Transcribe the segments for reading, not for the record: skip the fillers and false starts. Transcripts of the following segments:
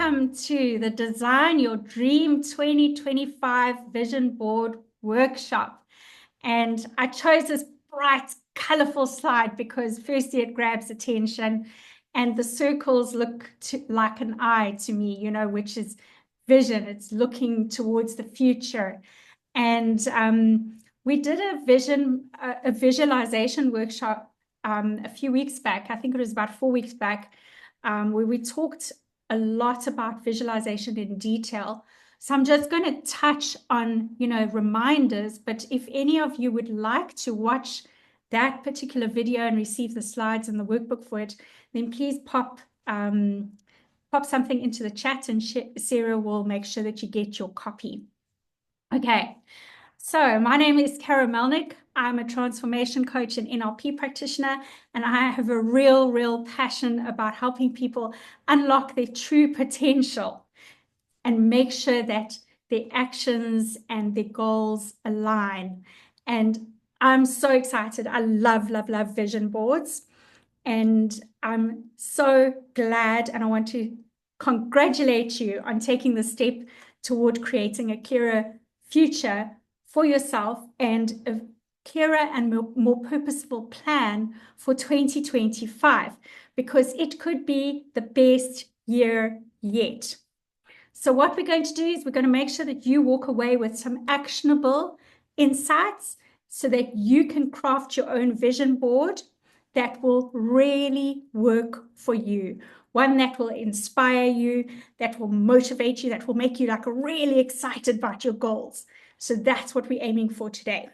Welcome to the Design Your Dream 2025 Vision Board Workshop. And I chose this bright, colorful slide because firstly, it grabs attention and the circles look like an eye to me, you know, which is vision. It's looking towards the future. And we did a visualization workshop a few weeks back. I think it was about 4 weeks back, where we talked a lot about visualization in detail. So I'm just going to touch on, you know, reminders, but if any of you would like to watch that particular video and receive the slides and the workbook for it, then please pop something into the chat and Sarah will make sure that you get your copy. Okay, so my name is Caro Melnick. I'm a transformation coach and NLP practitioner, and I have a real passion about helping people unlock their true potential and make sure that their actions and their goals align. And I'm so excited. I love vision boards. And I'm so glad, and I want to congratulate you on taking the step toward creating a clearer future for yourself and a clearer and more purposeful plan for 2025, because it could be the best year yet. So what we're going to do is we're going to make sure that you walk away with some actionable insights so that you can craft your own vision board that will really work for you. One that will inspire you, that will motivate you, that will make you like really excited about your goals. So that's what we're aiming for today.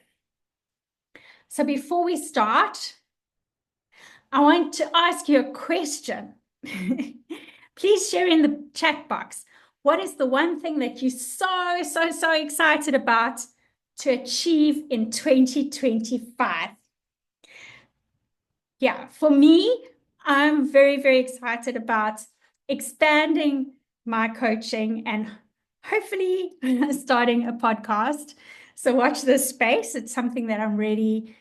So before we start, I want to ask you a question. Please share in the chat box. What is the one thing that you're so excited about to achieve in 2025? Yeah, for me, I'm very excited about expanding my coaching and hopefully starting a podcast. So watch this space. It's something that I'm really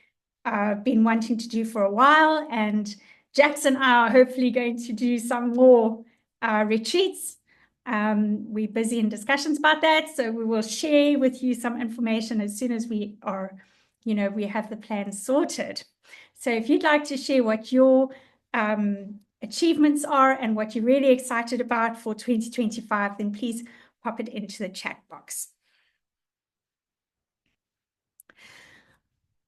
been wanting to do for a while. And Jackson and I are hopefully going to do some more retreats. We're busy in discussions about that. So we will share with you some information as soon as we are, you know, we have the plan sorted. So if you'd like to share what your achievements are and what you're really excited about for 2025, then please pop it into the chat box.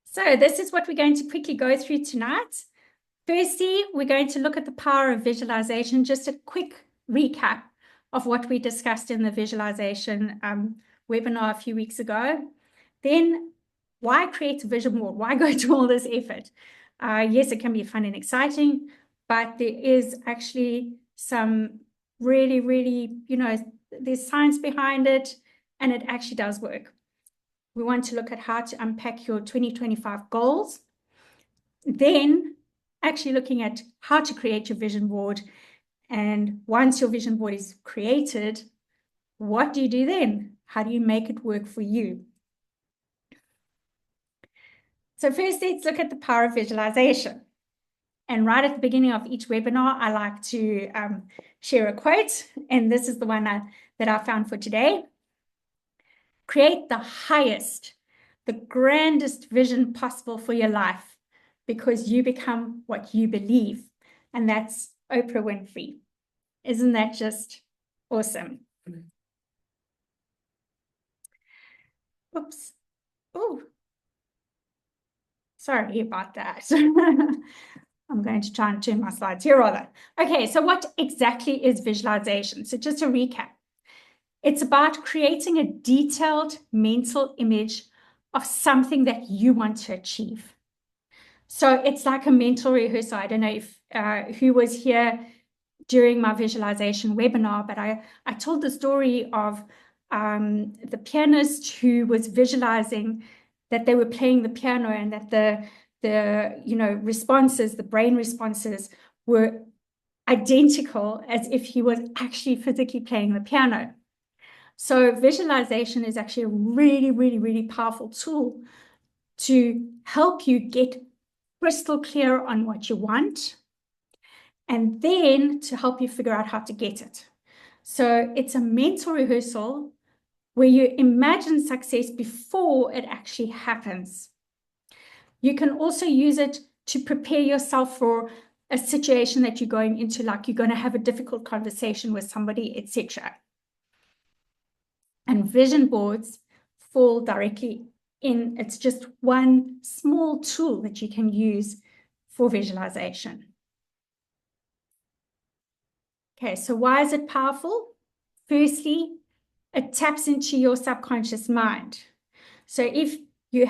So this is what we're going to quickly go through tonight. Firstly, we're going to look at the power of visualization, just a quick recap of what we discussed in the visualization webinar a few weeks ago. Then, why create a vision board? Why go to all this effort? Yes, it can be fun and exciting, but there is actually some really, you know, there's science behind it, and it actually does work. We want to look at how to unpack your 2025 goals. Then actually looking at how to create your vision board. And once your vision board is created, what do you do then? How do you make it work for you? So first, let's look at the power of visualization. And right at the beginning of each webinar, I like to share a quote. And this is the one that I found for today. Create the highest, the grandest vision possible for your life, because you become what you believe. And that's Oprah Winfrey. Isn't that just awesome? Oops. Oh, sorry about that. I'm going to try and turn my slides here rather. Okay, so what exactly is visualization? So just to recap, it's about creating a detailed mental image of something that you want to achieve. So it's like a mental rehearsal. I don't know if who was here during my visualization webinar, but I told the story of the pianist who was visualizing that they were playing the piano and that the you know, responses, the brain responses were identical as if he was actually physically playing the piano. So visualization is actually a really powerful tool to help you get crystal clear on what you want, and then to help you figure out how to get it. So it's a mental rehearsal where you imagine success before it actually happens. You can also use it to prepare yourself for a situation that you're going into, like you're going to have a difficult conversation with somebody, etc. And vision boards fall directly in. It's just one small tool that you can use for visualization. Okay, so why is it powerful? Firstly, it taps into your subconscious mind. So if you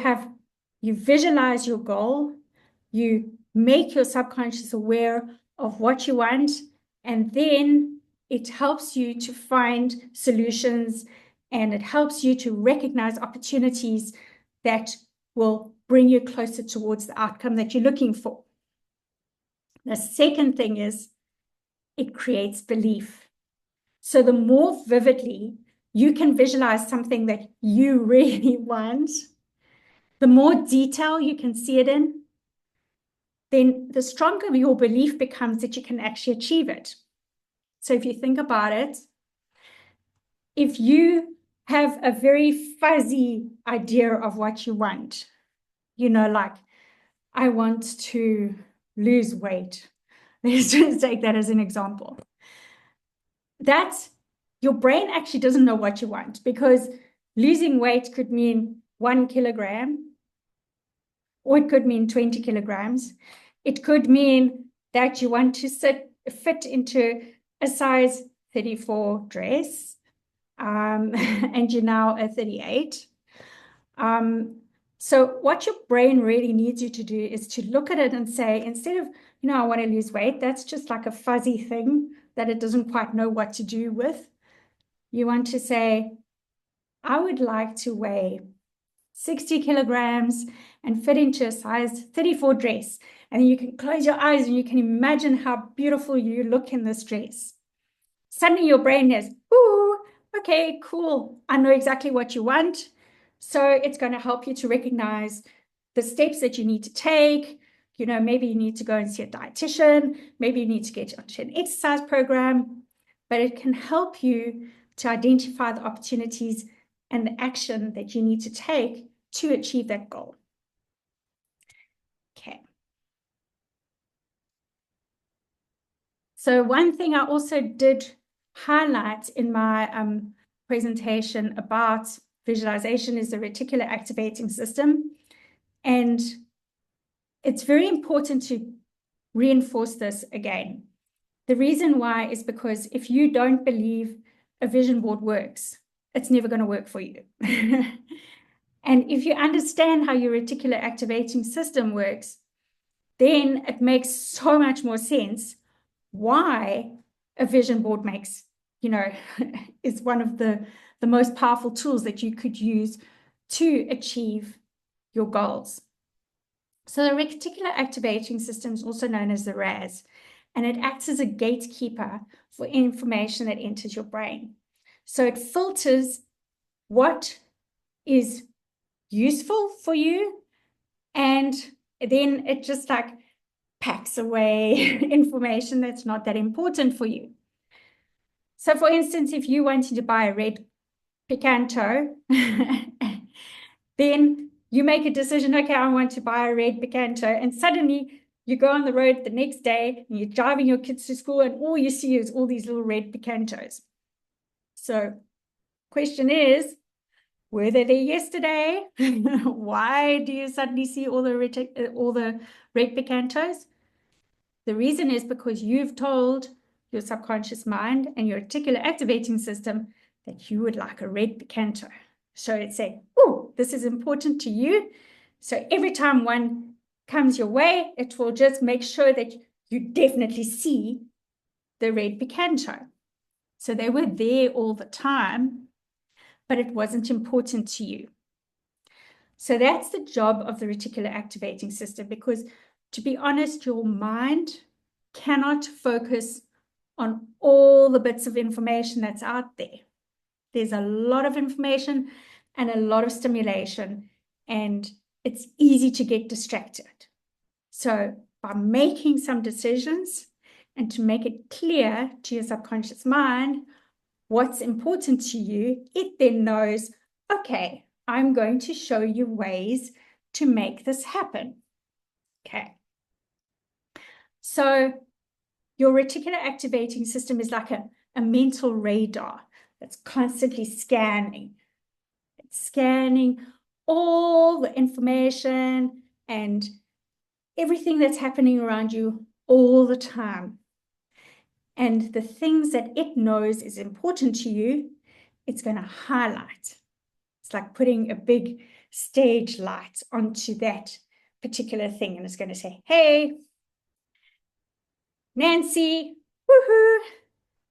visualize your goal, you make your subconscious aware of what you want, and then it helps you to find solutions, and it helps you to recognize opportunities that will bring you closer towards the outcome that you're looking for. The second thing is it creates belief. So the more vividly you can visualize something that you really want, the more detail you can see it in, then the stronger your belief becomes that you can actually achieve it. So if you think about it, if you have a very fuzzy idea of what you want, like, I want to lose weight. Let's just take that as an example. That's your brain actually doesn't know what you want, because losing weight could mean 1 kilogram, or it could mean 20 kilograms. It could mean that you want to fit into a size 34 dress, and you're now a 38. So what your brain really needs you to do is to look at it and say, instead of, I want to lose weight, that's just like a fuzzy thing that it doesn't quite know what to do with. You want to say, I would like to weigh 60 kilograms and fit into a size 34 dress. And then you can close your eyes and you can imagine how beautiful you look in this dress. Suddenly your brain is, ooh, okay, cool. I know exactly what you want. So it's going to help you to recognize the steps that you need to take. Maybe you need to go and see a dietitian. Maybe you need to get onto an exercise program. But it can help you to identify the opportunities and the action that you need to take to achieve that goal. Okay. So one thing I also did highlight in my presentation about visualization is the reticular activating system. And it's very important to reinforce this again. The reason why is because if you don't believe a vision board works, it's never going to work for you. And if you understand how your reticular activating system works, then it makes so much more sense why a vision board makes, is one of the most powerful tools that you could use to achieve your goals. So the reticular activating system is also known as the RAS, and it acts as a gatekeeper for information that enters your brain. So it filters what is useful for you, and then it just like packs away information that's not that important for you. So for instance, if you wanted to buy a red Picanto, then you make a decision, okay, I want to buy a red Picanto, and suddenly you go on the road the next day and you're driving your kids to school and all you see is all these little red Picantos. So question is, were they there yesterday? Why do you suddenly see all the red Picantos? The reason is because you've told your subconscious mind and your reticular activating system that you would like a red Picanto. So it's saying, oh, this is important to you. So every time one comes your way, it will just make sure that you definitely see the red Picanto. So they were there all the time, but it wasn't important to you. So that's the job of the reticular activating system, because to be honest, your mind cannot focus on all the bits of information that's out there. There's a lot of information and a lot of stimulation, and it's easy to get distracted. So by making some decisions and to make it clear to your subconscious mind what's important to you, it then knows, okay, I'm going to show you ways to make this happen. Okay. So your reticular activating system is like a mental radar that's constantly scanning. It's scanning all the information and everything that's happening around you all the time. And the things that it knows is important to you, it's going to highlight. It's like putting a big stage light onto that particular thing. And it's going to say, hey, Nancy, woohoo,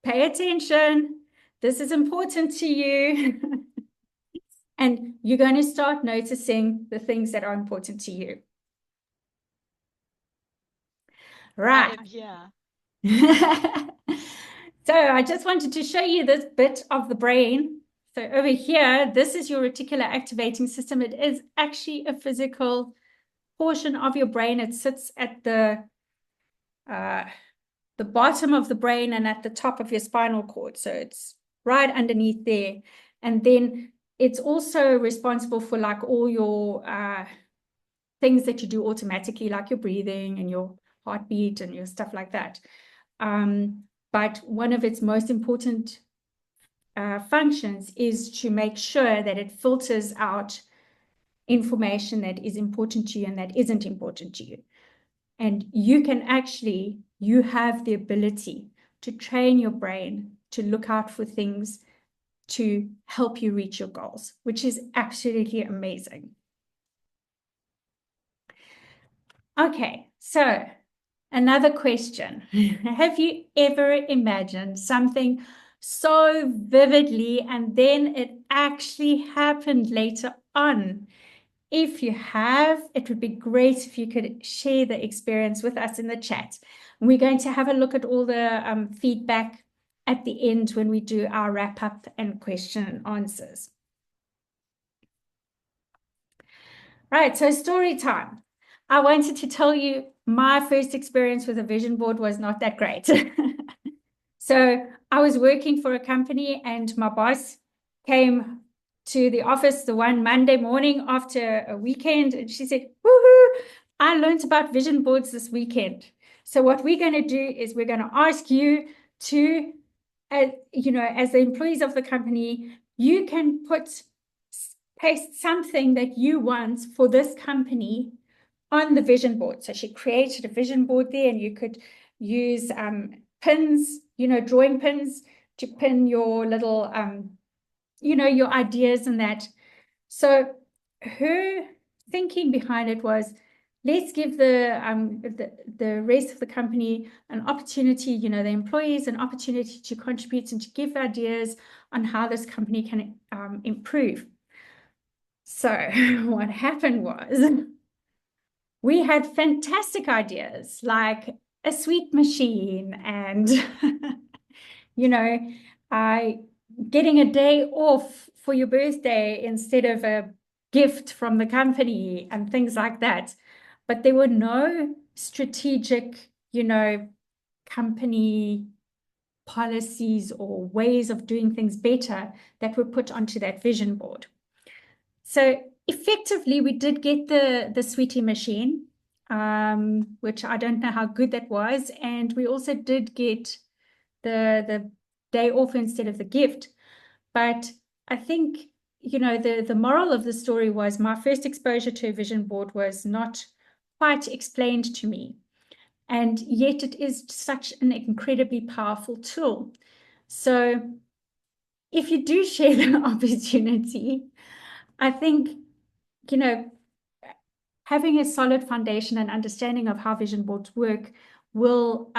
pay attention. This is important to you. And you're going to start noticing the things that are important to you. Right. Yeah. So I just wanted to show you this bit of the brain. So over here, this is your reticular activating system. It is actually a physical portion of your brain. It sits at the bottom of the brain and at the top of your spinal cord. So it's right underneath there. And then it's also responsible for like all your things that you do automatically, like your breathing and your heartbeat and your stuff like that. But one of its most important functions is to make sure that it filters out information that is important to you and that isn't important to you. And you have the ability to train your brain to look out for things to help you reach your goals, which is absolutely amazing. Okay, so another question. Have you ever imagined something so vividly and then it actually happened later on? If you have, it would be great if you could share the experience with us in the chat. And we're going to have a look at all the feedback at the end when we do our wrap up and question and answers. Right, so story time. I wanted to tell you my first experience with a vision board was not that great. So I was working for a company and my boss came to the office the one Monday morning after a weekend and she said, woohoo, I learned about vision boards this weekend. So what we're going to do is we're going to ask you to, as the employees of the company, you can paste something that you want for this company on the vision board. So she created a vision board there and you could use pins, drawing pins to pin your little, your ideas and that. So her thinking behind it was, let's give the rest of the company an opportunity, the employees an opportunity to contribute and to give ideas on how this company can improve. So what happened was we had fantastic ideas like a sweet machine and, getting a day off for your birthday instead of a gift from the company and things like that. But there were no strategic, company policies or ways of doing things better that were put onto that vision board. So effectively, we did get the sweetie machine, which I don't know how good that was. And we also did get the day off instead of the gift. But I think, the moral of the story was my first exposure to a vision board was not quite explained to me. And yet it is such an incredibly powerful tool. So if you do share the opportunity, I think, having a solid foundation and understanding of how vision boards work will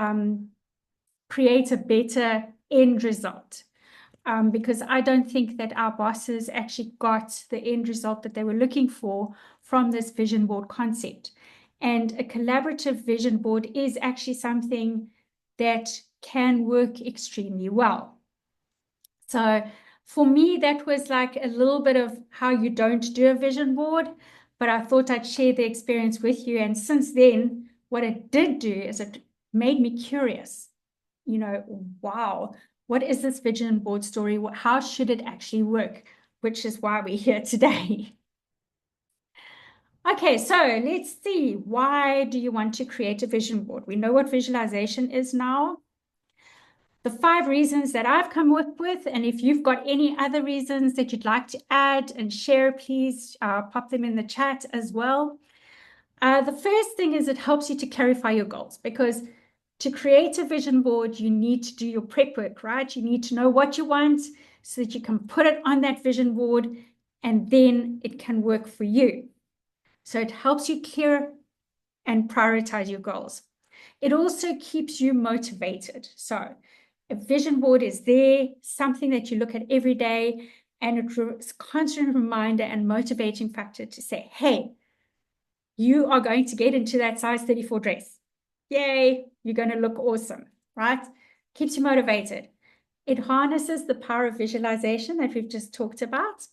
create a better end result. Because I don't think that our bosses actually got the end result that they were looking for from this vision board concept. And a collaborative vision board is actually something that can work extremely well. So for me, that was like a little bit of how you don't do a vision board, but I thought I'd share the experience with you. And since then, what it did do is it made me curious. Wow, What is this vision board story? How should it actually work? Which is why we're here today. Okay, so let's see. Why do you want to create a vision board? We know what visualization is now. The 5 reasons that I've come up with, and if you've got any other reasons that you'd like to add and share, please pop them in the chat as well. The first thing is it helps you to clarify your goals, because to create a vision board, you need to do your prep work, right? You need to know what you want so that you can put it on that vision board and then it can work for you. So it helps you clear and prioritize your goals. It also keeps you motivated. So a vision board is there, something that you look at every day, and it's a constant reminder and motivating factor to say, hey, you are going to get into that size 34 dress. Yay, you're going to look awesome, right? Keeps you motivated. It harnesses the power of visualization that we've just talked about,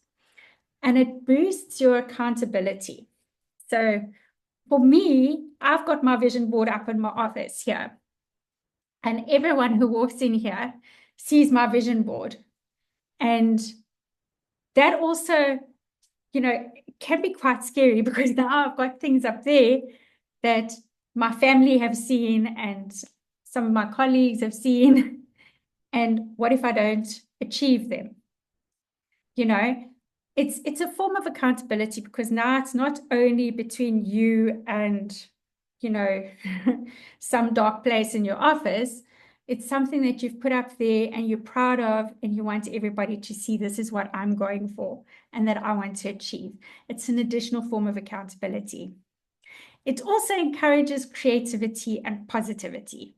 and it boosts your accountability. So for me, I've got my vision board up in my office here, and everyone who walks in here sees my vision board. And that also, can be quite scary, because now I've got things up there that my family have seen and some of my colleagues have seen. And what if I don't achieve them? It's a form of accountability, because now it's not only between you and, some dark place in your office. It's something that you've put up there and you're proud of, and you want everybody to see this is what I'm going for and that I want to achieve. It's an additional form of accountability. It also encourages creativity and positivity.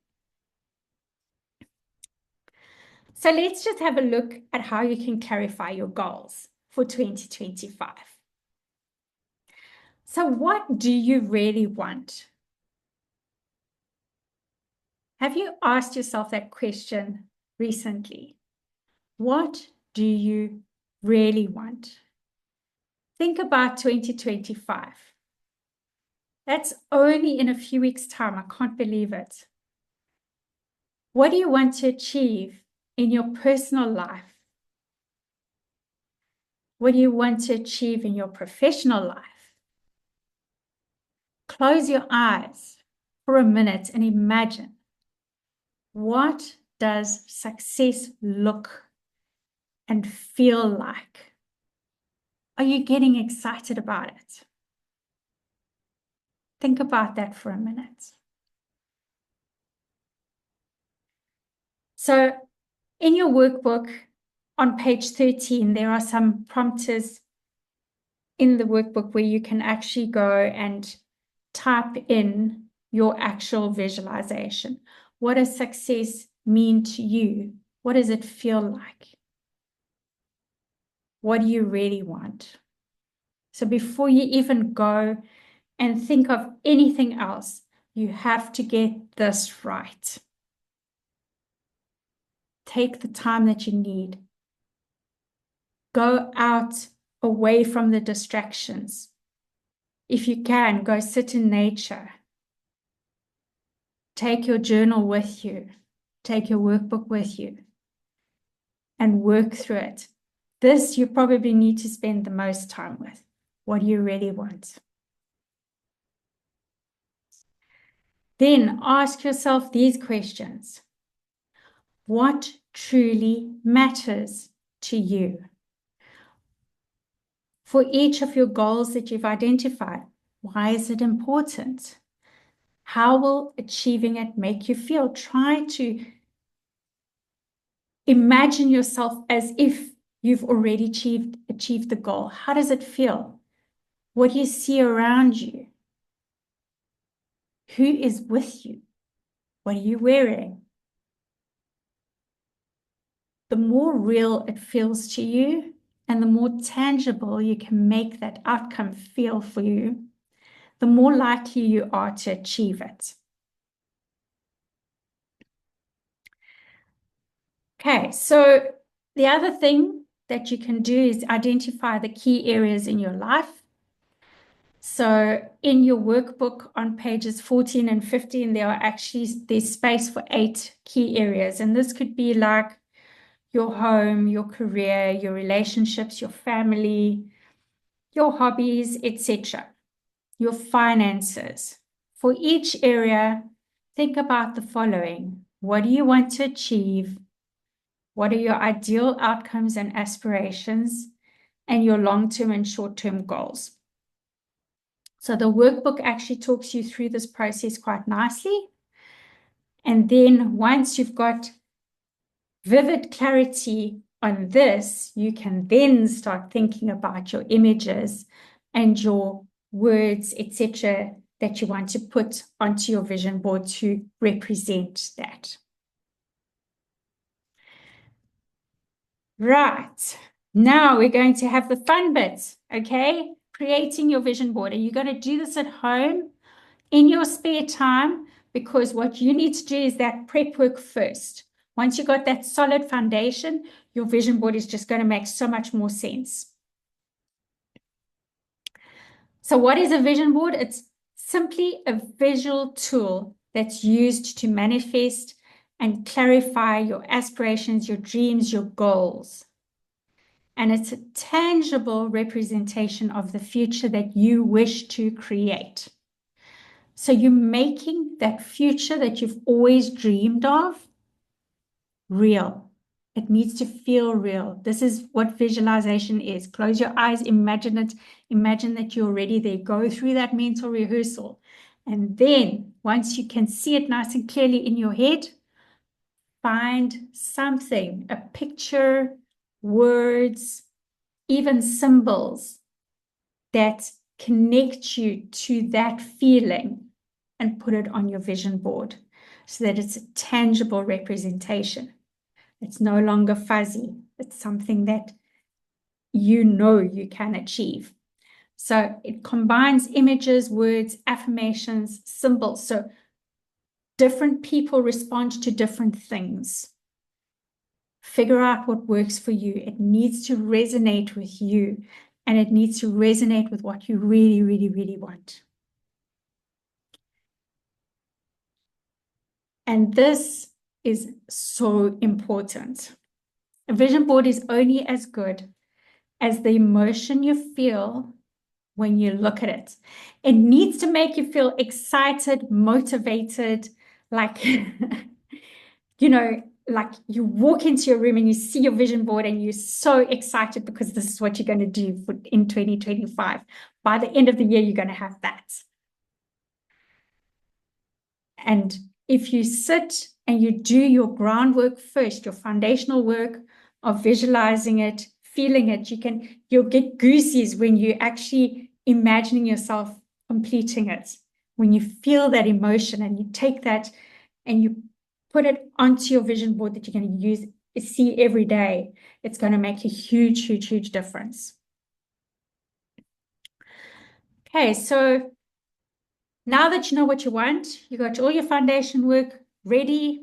So let's just have a look at how you can clarify your goals for 2025. So what do you really want? Have you asked yourself that question recently? What do you really want? Think about 2025. That's only in a few weeks' time. I can't believe it. What do you want to achieve in your personal life? What do you want to achieve in your professional life? Close your eyes for a minute and imagine, what does success look and feel like? Are you getting excited about it? Think about that for a minute. So in your workbook on page 13, there are some prompters in the workbook where you can actually go and type in your actual visualization. What does success mean to you? What does it feel like? What do you really want? So before you even go and think of anything else, you have to get this right. Take the time that you need. Go out away from the distractions. If you can, go sit in nature. Take your journal with you. Take your workbook with you and work through it. This you probably need to spend the most time with. What do you really want? Then ask yourself these questions. What truly matters to you? For each of your goals that you've identified, why is it important? How will achieving it make you feel? Try to imagine yourself as if you've already achieved the goal. How does it feel? What do you see around you? Who is with you? What are you wearing? The more real it feels to you and the more tangible you can make that outcome feel for you, the more likely you are to achieve it. Okay, so the other thing that you can do is identify the key areas in your life. So in your workbook on pages 14 and 15, there's space for 8 key areas. And this could be like your home, your career, your relationships, your family, your hobbies, etc., your finances. For each area, think about the following. What do you want to achieve? What are your ideal outcomes and aspirations, and your long-term and short-term goals? So the workbook actually talks you through this process quite nicely. And then once you've got vivid clarity on this, you can then start thinking about your images and your words, etc., that you want to put onto your vision board to represent that. Right. Now we're going to have the fun bit, okay? Creating your vision board. Are you going to do this at home in your spare time? Because what you need to do is that prep work first. Once you've got that solid foundation, your vision board is just going to make so much more sense. So what is a vision board? It's simply a visual tool that's used to manifest and clarify your aspirations, your dreams, your goals. And it's a tangible representation of the future that you wish to create. So you're making that future that you've always dreamed of real. It needs to feel real. This is what visualization is. Close your eyes, imagine it. Imagine that you're already there. Go through that mental rehearsal. And then once you can see it nice and clearly in your head, find something, a picture, words, even symbols that connect you to that feeling and put it on your vision board so that it's a tangible representation. It's no longer fuzzy. It's something that you know you can achieve. So it combines images, words, affirmations, symbols. So different people respond to different things. Figure out what works for you. It needs to resonate with you, and it needs to resonate with what you really, really, really want. And this is so important. A vision board is only as good as the emotion you feel when you look at it. It needs to make you feel excited, motivated, like, like you walk into your room and you see your vision board and you're so excited because this is what you're going to do in 2025. By the end of the year, you're going to have that. And if you sit and you do your groundwork first, your foundational work of visualizing it, feeling it, you'll get goosies when you're actually imagining yourself completing it. When you feel that emotion and you take that and you put it onto your vision board that you're going to see every day, it's going to make a huge, huge, huge difference. Okay, so now that you know what you want, you got all your foundation work ready,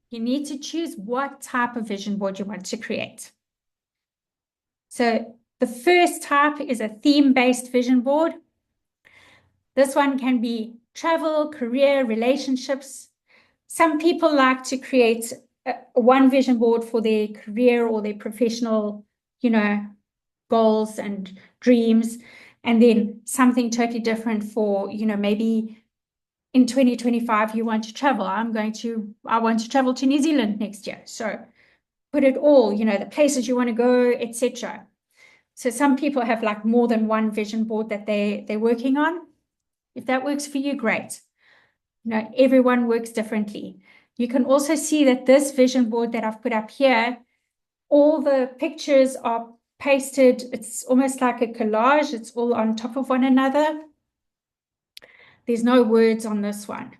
you need to choose what type of vision board you want to create. So the first type is a theme-based vision board. This one can be travel, career, relationships. Some people like to create one vision board for their career or their professional, goals and dreams, and then something totally different for, maybe in 2025, you want to travel. I want to travel to New Zealand next year. So put it all, the places you want to go, etc. So some people have like more than one vision board that they're working on. If that works for you, great. Everyone works differently. You can also see that this vision board that I've put up here, all the pictures are pasted. It's almost like a collage. It's all on top of one another. There's no words on this one.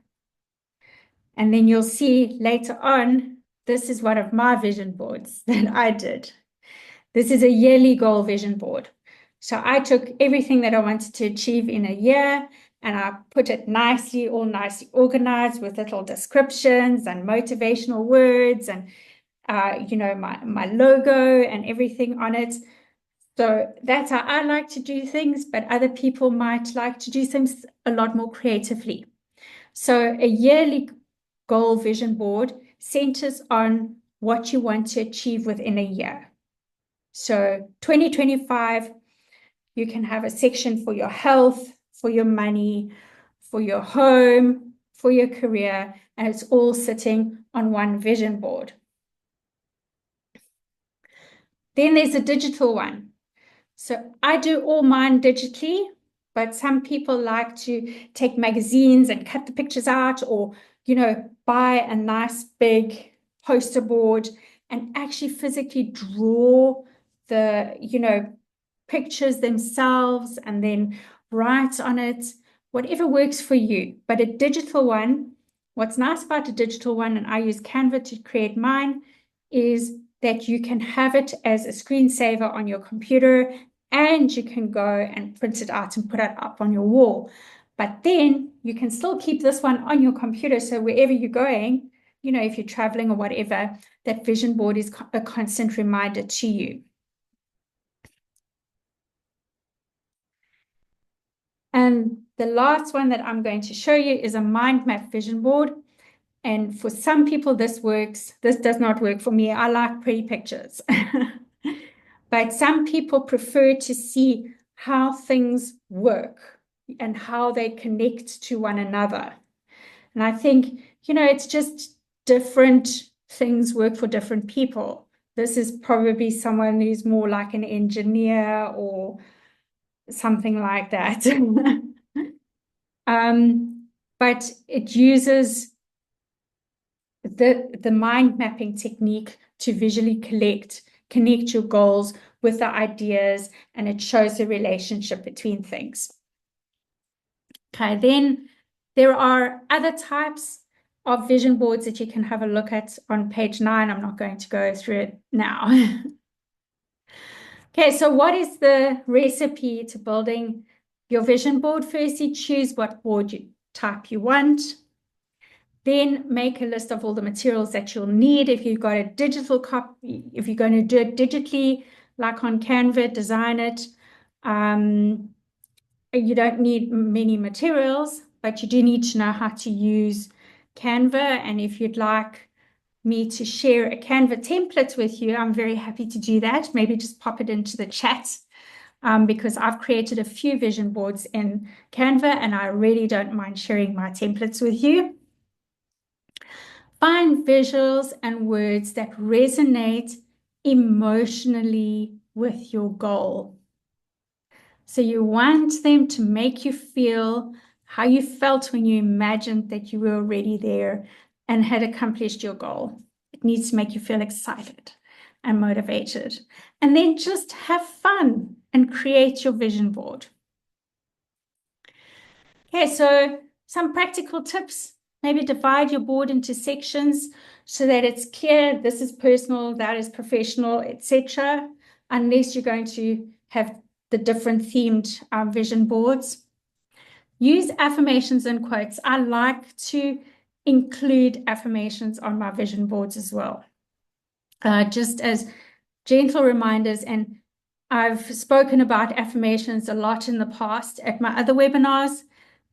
And then you'll see later on, this is one of my vision boards that I did. This is a yearly goal vision board. So I took everything that I wanted to achieve in a year and I put it all nicely organized with little descriptions and motivational words and, my logo and everything on it. So that's how I like to do things, but other people might like to do things a lot more creatively. So a yearly goal vision board centers on what you want to achieve within a year. So 2025, you can have a section for your health, for your money, for your home, for your career, and it's all sitting on one vision board. Then there's a digital one. So I do all mine digitally, but some people like to take magazines and cut the pictures out, or, buy a nice big poster board and actually physically draw the, pictures themselves and then write on it, whatever works for you. But a digital one, what's nice about a digital one, and I use Canva to create mine, is that you can have it as a screensaver on your computer, and you can go and print it out and put it up on your wall. But then you can still keep this one on your computer. So wherever you're going, if you're traveling or whatever, that vision board is a constant reminder to you. And the last one that I'm going to show you is a mind map vision board. And for some people, this works. This does not work for me. I like pretty pictures. But some people prefer to see how things work and how they connect to one another. And I think, it's just different things work for different people. This is probably someone who's more like an engineer or something like that. But it uses the mind mapping technique to visually connect your goals with the ideas, and it shows the relationship between things. Okay, then there are other types of vision boards that you can have a look at on page 9. I'm not going to go through it now. Okay, so what is the recipe to building your vision board? Firstly, choose what board type you want. Then make a list of all the materials that you'll need. If you've got a digital copy, if you're going to do it digitally, like on Canva, design it. You don't need many materials, but you do need to know how to use Canva. And if you'd like me to share a Canva template with you, I'm very happy to do that. Maybe just pop it into the chat, because I've created a few vision boards in Canva, and I really don't mind sharing my templates with you. Find visuals and words that resonate emotionally with your goal. So you want them to make you feel how you felt when you imagined that you were already there and had accomplished your goal. It needs to make you feel excited and motivated. And then just have fun and create your vision board. Okay, so some practical tips. Maybe divide your board into sections so that it's clear this is personal, that is professional, etc. Unless you're going to have the different themed vision boards. Use affirmations and quotes. I like to include affirmations on my vision boards as well, just as gentle reminders. And I've spoken about affirmations a lot in the past at my other webinars.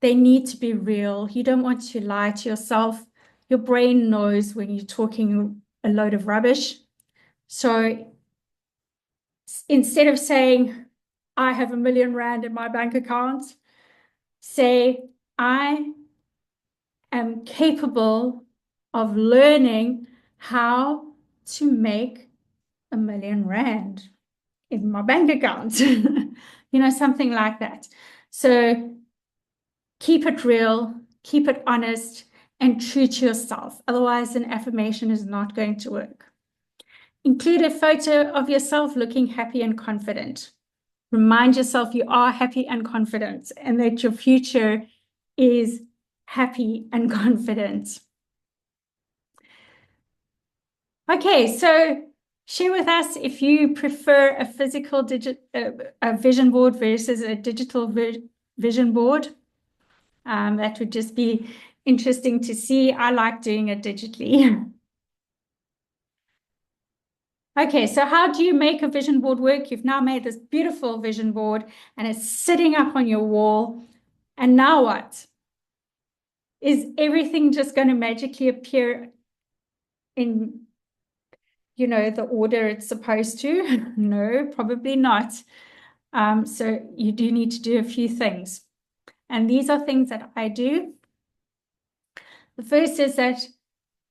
They need to be real. You don't want to lie to yourself. Your brain knows when you're talking a load of rubbish. So instead of saying, I have R1 million in my bank account, say, I am capable of learning how to make R1 million in my bank account. Something like that. So keep it real, keep it honest, and true to yourself. Otherwise, an affirmation is not going to work. Include a photo of yourself looking happy and confident. Remind yourself you are happy and confident, and that your future is happy and confident. Okay, so share with us if you prefer a physical a vision board versus a digital vision board. That would just be interesting to see. I like doing it digitally. Okay, so how do you make a vision board work? You've now made this beautiful vision board and it's sitting up on your wall. And now what? Is everything just going to magically appear in the order it's supposed to? No, probably not. So you do need to do a few things. And these are things that I do. The first is that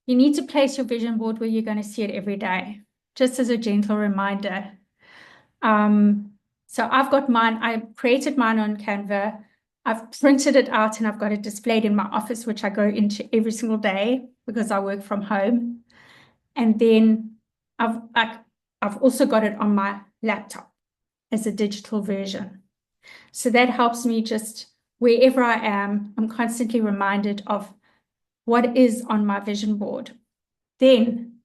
you need to place your vision board where you're going to see it every day, just as a gentle reminder. So I've got mine, I created mine on Canva. I've printed it out and I've got it displayed in my office, which I go into every single day because I work from home. And then I've also got it on my laptop as a digital version. So that helps me just wherever I am, I'm constantly reminded of what is on my vision board. Then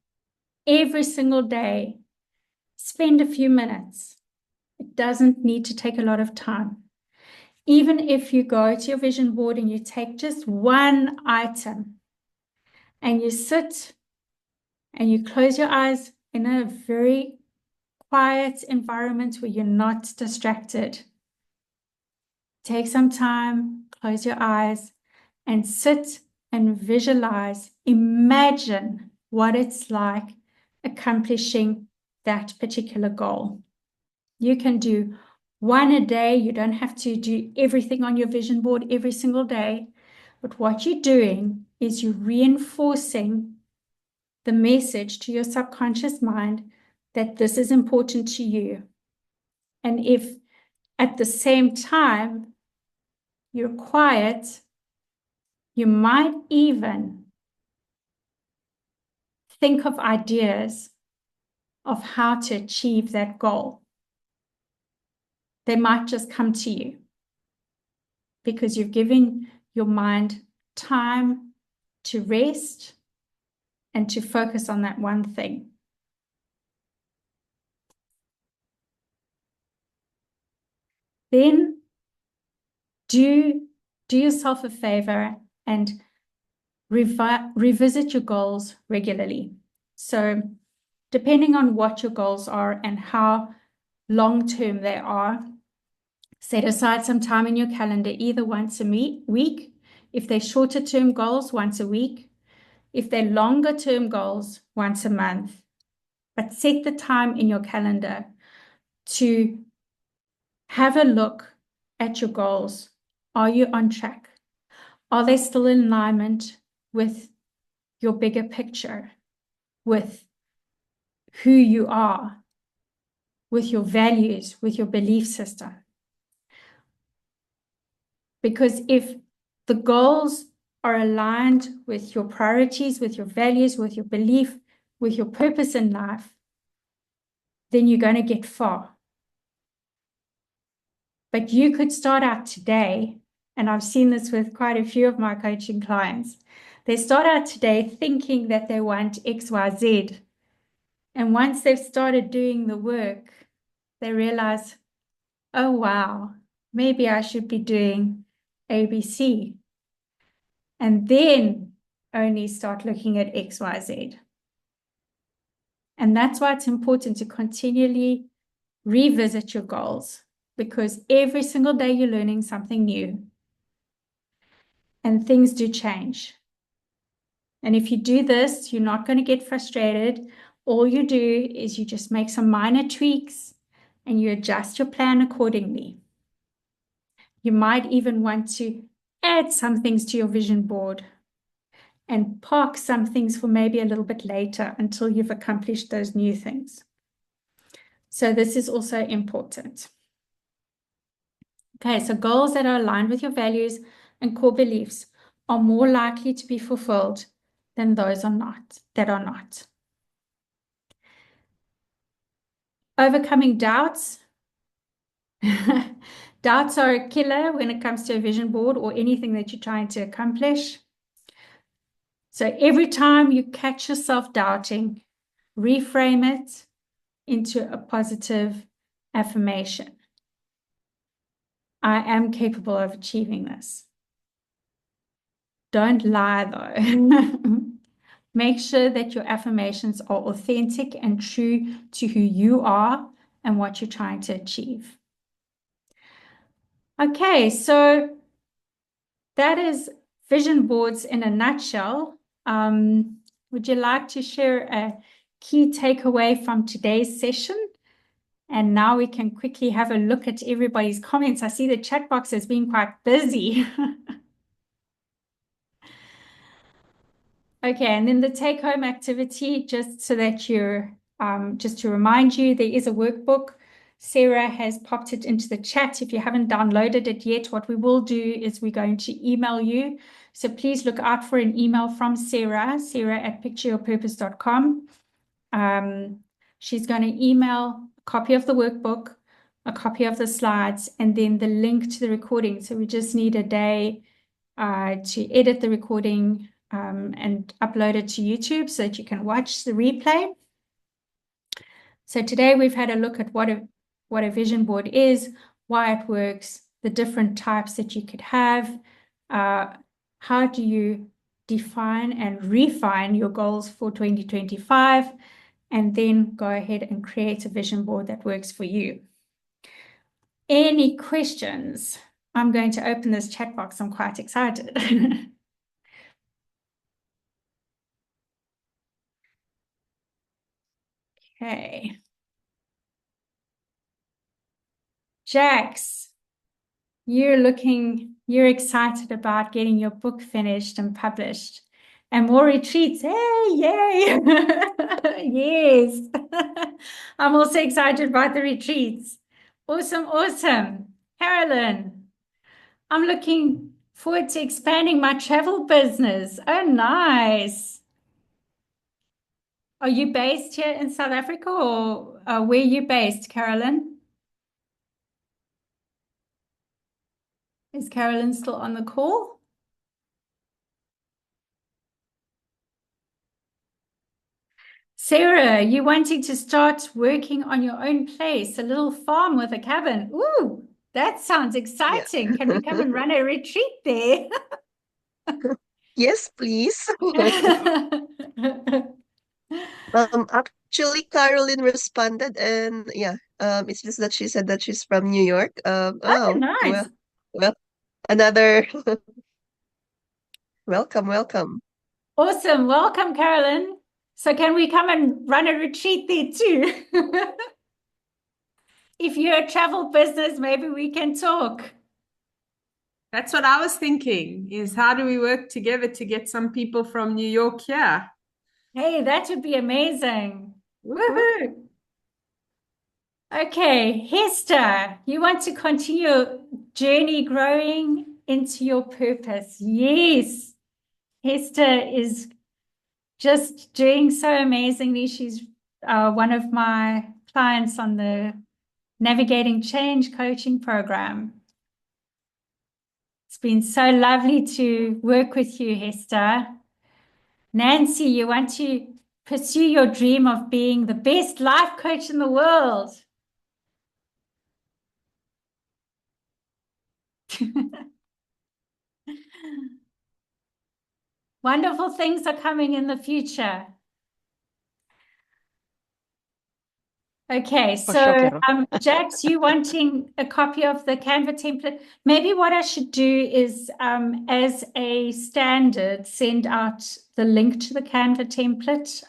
every single day, spend a few minutes. It doesn't need to take a lot of time. Even if you go to your vision board and you take just one item and you sit and you close your eyes in a very quiet environment where you're not distracted. Take some time, close your eyes, and sit and visualize, imagine what it's like accomplishing that particular goal. You can do one a day. You don't have to do everything on your vision board every single day. But what you're doing is you're reinforcing the message to your subconscious mind that this is important to you. And if at the same time you're quiet, you might even think of ideas of how to achieve that goal. They might just come to you because you've given your mind time to rest and to focus on that one thing. Then do yourself a favor and revisit your goals regularly. So depending on what your goals are and how long-term they are, set aside some time in your calendar, either once a week. If they're shorter-term goals, once a week. If they're longer-term goals, once a month. But set the time in your calendar to have a look at your goals. Are you on track? Are they still in alignment with your bigger picture, with who you are, with your values, with your belief system? Because if the goals are aligned with your priorities, with your values, with your belief, with your purpose in life, then you're going to get far. But you could start out today, and I've seen this with quite a few of my coaching clients. They start out today thinking that they want X, Y, Z. And once they've started doing the work, they realize, oh, wow, maybe I should be doing ABC. And then only start looking at X, Y, Z. And that's why it's important to continually revisit your goals, because every single day you're learning something new and things do change. And if you do this, you're not going to get frustrated. All you do is you just make some minor tweaks and you adjust your plan accordingly. You might even want to add some things to your vision board and park some things for maybe a little bit later until you've accomplished those new things. So this is also important. Okay, so goals that are aligned with your values and core beliefs are more likely to be fulfilled than those that are not. Overcoming doubts. Doubts are a killer when it comes to a vision board or anything that you're trying to accomplish. So every time you catch yourself doubting, reframe it into a positive affirmation. I am capable of achieving this. Don't lie though. Make sure that your affirmations are authentic and true to who you are and what you're trying to achieve. Okay, so that is vision boards in a nutshell. Would you like to share a key takeaway from today's session. And now we can quickly have a look at everybody's comments. I see the chat box has been quite busy. Okay, and then the take-home activity, just so that you're, just to remind you, there is a workbook. Sarah has popped it into the chat. If you haven't downloaded it yet, what we will do is we're going to email you. So please look out for an email from sarah@pictureyourpurpose.com. She's going to email a copy of the workbook, a copy of the slides, and then the link to the recording. So we just need a day to edit the recording and upload it to YouTube so that you can watch the replay. So today we've had a look at what a vision board is, why it works, the different types that you could have, how do you define and refine your goals for 2025, and then go ahead and create a vision board that works for you. Any questions? I'm going to open this chat box. I'm quite excited. Okay. Jax, you're excited about getting your book finished and published. And more retreats. Hey, yay. Yes. I'm also excited about the retreats. Awesome, awesome. Carolyn, I'm looking forward to expanding my travel business. Oh, nice. Are you based here in South Africa, or where are you based, Carolyn? Is Carolyn still on the call? Sarah, you wanting to start working on your own place, a little farm with a cabin. Ooh, that sounds exciting. Yeah. Can we come and run a retreat there? Yes, please. Actually, Caroline responded, and yeah, it's just that she said that she's from New York. Oh, Oh, nice. well, another welcome, welcome. Awesome. Welcome, Carolyn. So can we come and run a retreat there too? If you're a travel business, maybe we can talk. That's what I was thinking, is how do we work together to get some people from New York here? Hey, that would be amazing. Whoop, whoop. Woohoo. Okay, Hester, you want to continue your journey growing into your purpose. Yes, Hester is just doing so amazingly. She's one of my clients on the Navigating Change coaching program. It's been so lovely to work with you, Hester. Nancy, you want to pursue your dream of being the best life coach in the world. Wonderful things are coming in the future. Okay, For sure, so Caro. Jax, you wanting a copy of the Canva template? Maybe what I should do is, as a standard, send out the link to the Canva template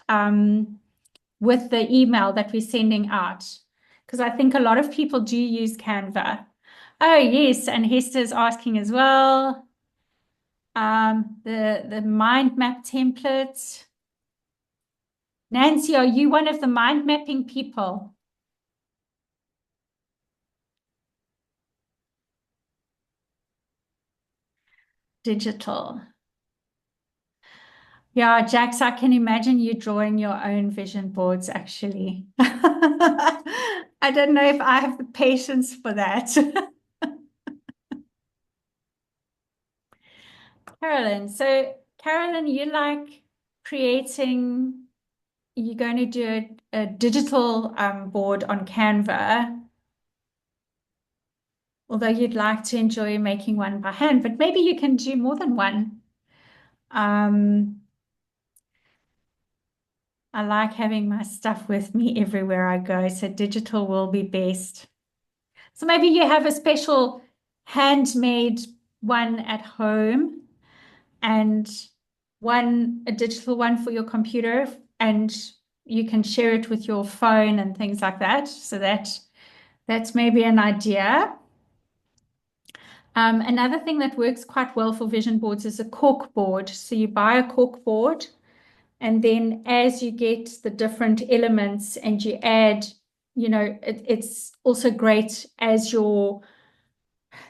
with the email that we're sending out, because I think a lot of people do use Canva. Oh, yes, and Hester's asking as well. The mind map template. Nancy, are you one of the mind mapping people? Digital. Yeah, Jax, I can imagine you drawing your own vision boards, actually. I don't know if I have the patience for that. Carolyn, so Carolyn, you like creating, you're going to do a digital board on Canva, although you'd like to enjoy making one by hand, but maybe you can do more than one. I like having my stuff with me everywhere I go, so digital will be best. So maybe you have a special handmade one at home and a digital one for your computer, and you can share it with your phone and things like that. So that's maybe an idea. Another thing that works quite well for vision boards is a cork board. So you buy a cork board, and then as you get the different elements and you add, it's also great as your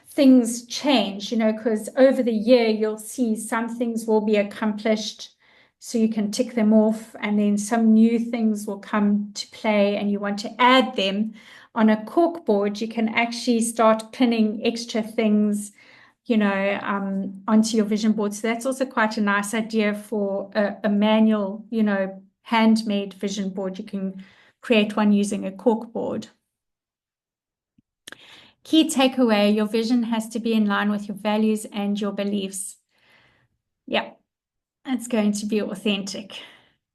things change, because over the year you'll see some things will be accomplished, so you can tick them off, and then some new things will come to play and you want to add them. On a cork board, you can actually start pinning extra things, onto your vision board. So that's also quite a nice idea for a manual, handmade vision board. You can create one using a cork board. Key takeaway, your vision has to be in line with your values and your beliefs. Yeah, it's going to be authentic.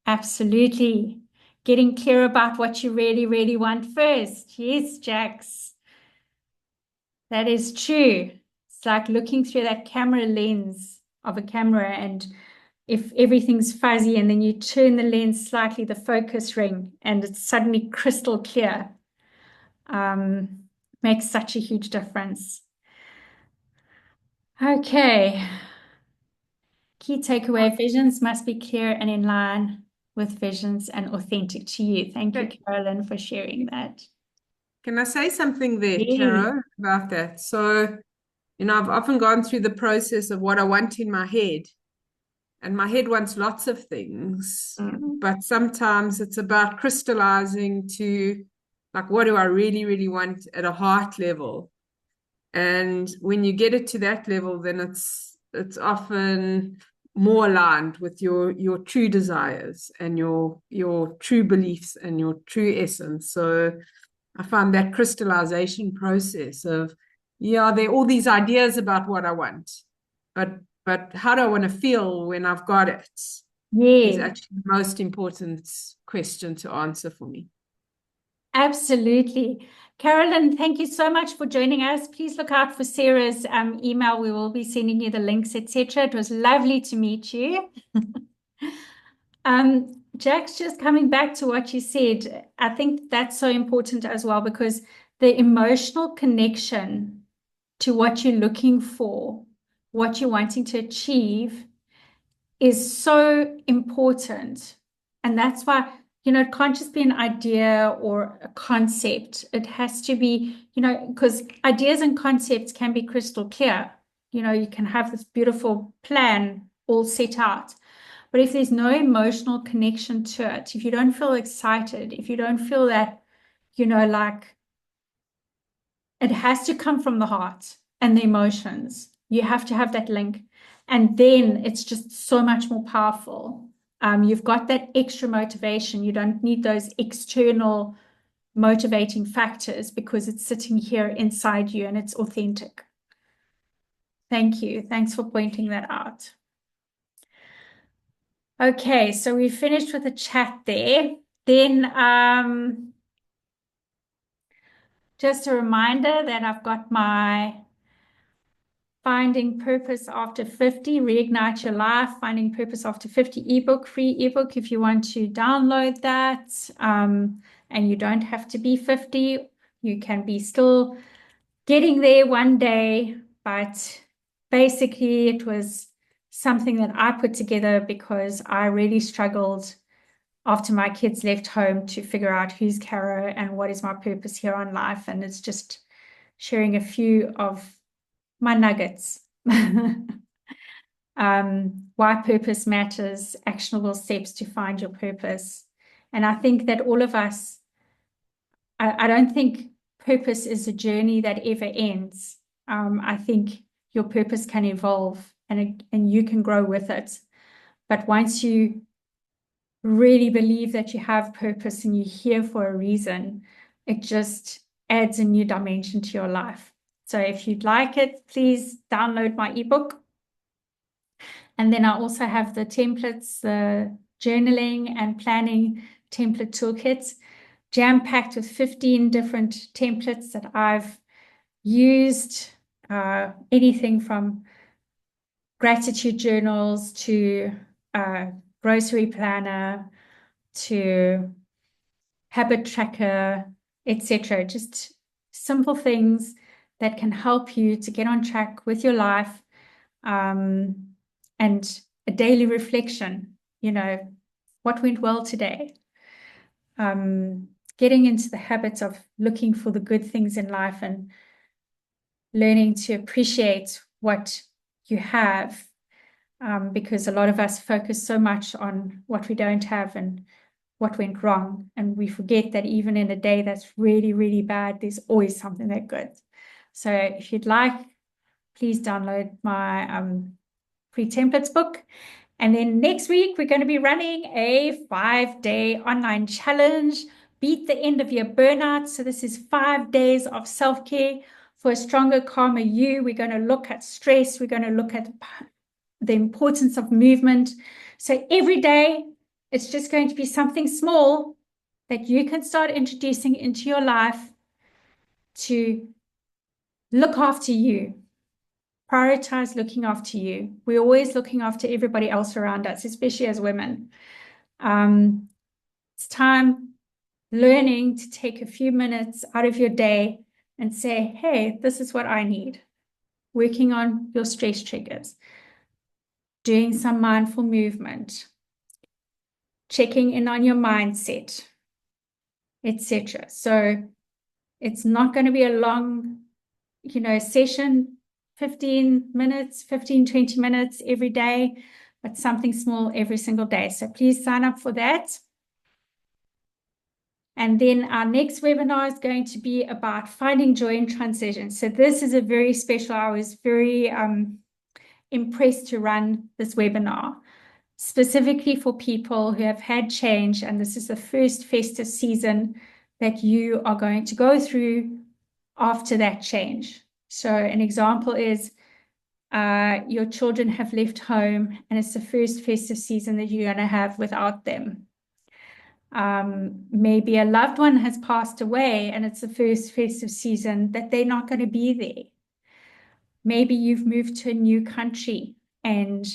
Absolutely. Getting clear about what you really, really want first. Yes, Jax. That is true. It's like looking through that camera lens of a camera, and if everything's fuzzy and then you turn the lens slightly, the focus ring, and it's suddenly crystal clear. Makes such a huge difference. Okay. Key takeaway, visions must be clear and in line with visions and authentic to you. Thank you, Carolyn, for sharing that. Can I say something there, Yes. Caro, about that? So, I've often gone through the process of what I want in my head, and my head wants lots of things, but sometimes it's about crystallizing to, like, what do I really, really want at a heart level? And when you get it to that level, then it's often more aligned with your true desires and your true beliefs and your true essence. So I find that crystallization process of, there are all these ideas about what I want, but how do I want to feel when I've got it? Is actually the most important question to answer for me. Absolutely. Carolyn, thank you so much for joining us. Please look out for Sarah's email. We will be sending you the links, etc. It was lovely to meet you. Jack's just coming back to what you said. I think that's so important as well, because the emotional connection to what you're looking for, what you're wanting to achieve, is so important. And that's why, it can't just be an idea or a concept. It has to be, because ideas and concepts can be crystal clear. You can have this beautiful plan all set out. But if there's no emotional connection to it, if you don't feel excited, if you don't feel that, like it has to come from the heart and the emotions, you have to have that link. And then it's just so much more powerful. You've got that extra motivation. You don't need those external motivating factors, because it's sitting here inside you and it's authentic. Thank you. Thanks for pointing that out. Okay, so we finished with the chat there. Then just a reminder that I've got my Finding Purpose After 50, Reignite Your Life, Finding Purpose After 50 ebook, free ebook if you want to download that. And you don't have to be 50. You can be still getting there one day. But basically, it was something that I put together because I really struggled after my kids left home to figure out who's Caro and what is my purpose here on life. And it's just sharing a few of my nuggets. Why purpose matters, actionable steps to find your purpose. And I think that all of us, I don't think purpose is a journey that ever ends. I think your purpose can evolve and you can grow with it. But once you really believe that you have purpose and you're here for a reason, it just adds a new dimension to your life. So if you'd like it, please download my ebook. And then I also have the templates, the journaling and planning template toolkits, jam-packed with 15 different templates that I've used, anything from gratitude journals to grocery planner, to habit tracker, etc. Just simple things that can help you to get on track with your life, and a daily reflection, what went well today. Getting into the habit of looking for the good things in life and learning to appreciate what you have, because a lot of us focus so much on what we don't have and what went wrong, and we forget that even in a day that's really, really bad, there's always something that's good. So if you'd like, please download my free templates book. And then next week, we're going to be running a 5-day online challenge, Beat the End of Year Burnout. So this is 5 days of self-care for a stronger, calmer you. We're going to look at stress. We're going to look at the importance of movement. So every day, it's just going to be something small that you can start introducing into your life to look after you. Prioritize looking after you. We're always looking after everybody else around us, especially as women. It's time learning to take a few minutes out of your day and say, hey, this is what I need. Working on your stress triggers, doing some mindful movement, checking in on your mindset, etc. So it's not going to be a long, session, 15 minutes, 15, 20 minutes every day, but something small every single day. So please sign up for that. And then our next webinar is going to be about finding joy in transition. So this is a very special. I was very impressed to run this webinar specifically for people who have had change. And this is the first festive season that you are going to go through after that change. So an example is your children have left home and it's the first festive season that you're going to have without them. Maybe a loved one has passed away and it's the first festive season that they're not going to be there. Maybe you've moved to a new country and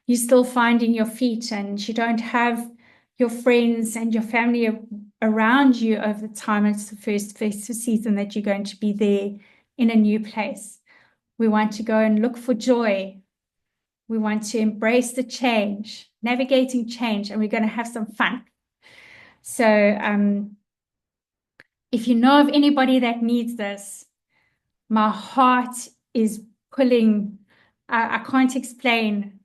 you're still finding your feet and you don't have your friends and your family around you over the time. It's the first festive season that you're going to be there in a new place. We want to go and look for joy. We want to embrace the change, navigating change, and we're going to have some fun. So if you know of anybody that needs this, my heart is pulling. I can't explain.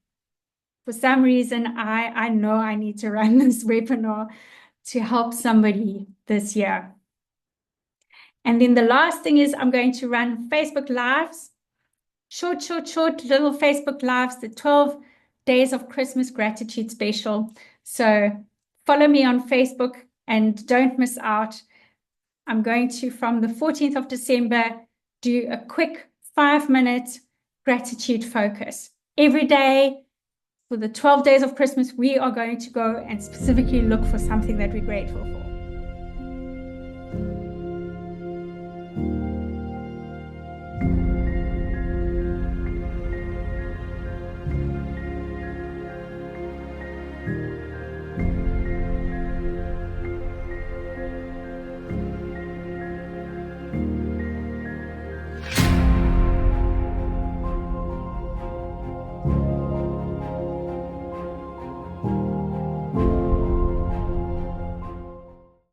For some reason, I know I need to run this webinar to help somebody this year. And then the last thing is I'm going to run Facebook Lives, short little Facebook Lives, the 12 Days of Christmas Gratitude Special. So follow me on Facebook and don't miss out. I'm going to, from the 14th of December, do a quick 5-minute gratitude focus. Every day for the 12 days of Christmas, we are going to go and specifically look for something that we're grateful for.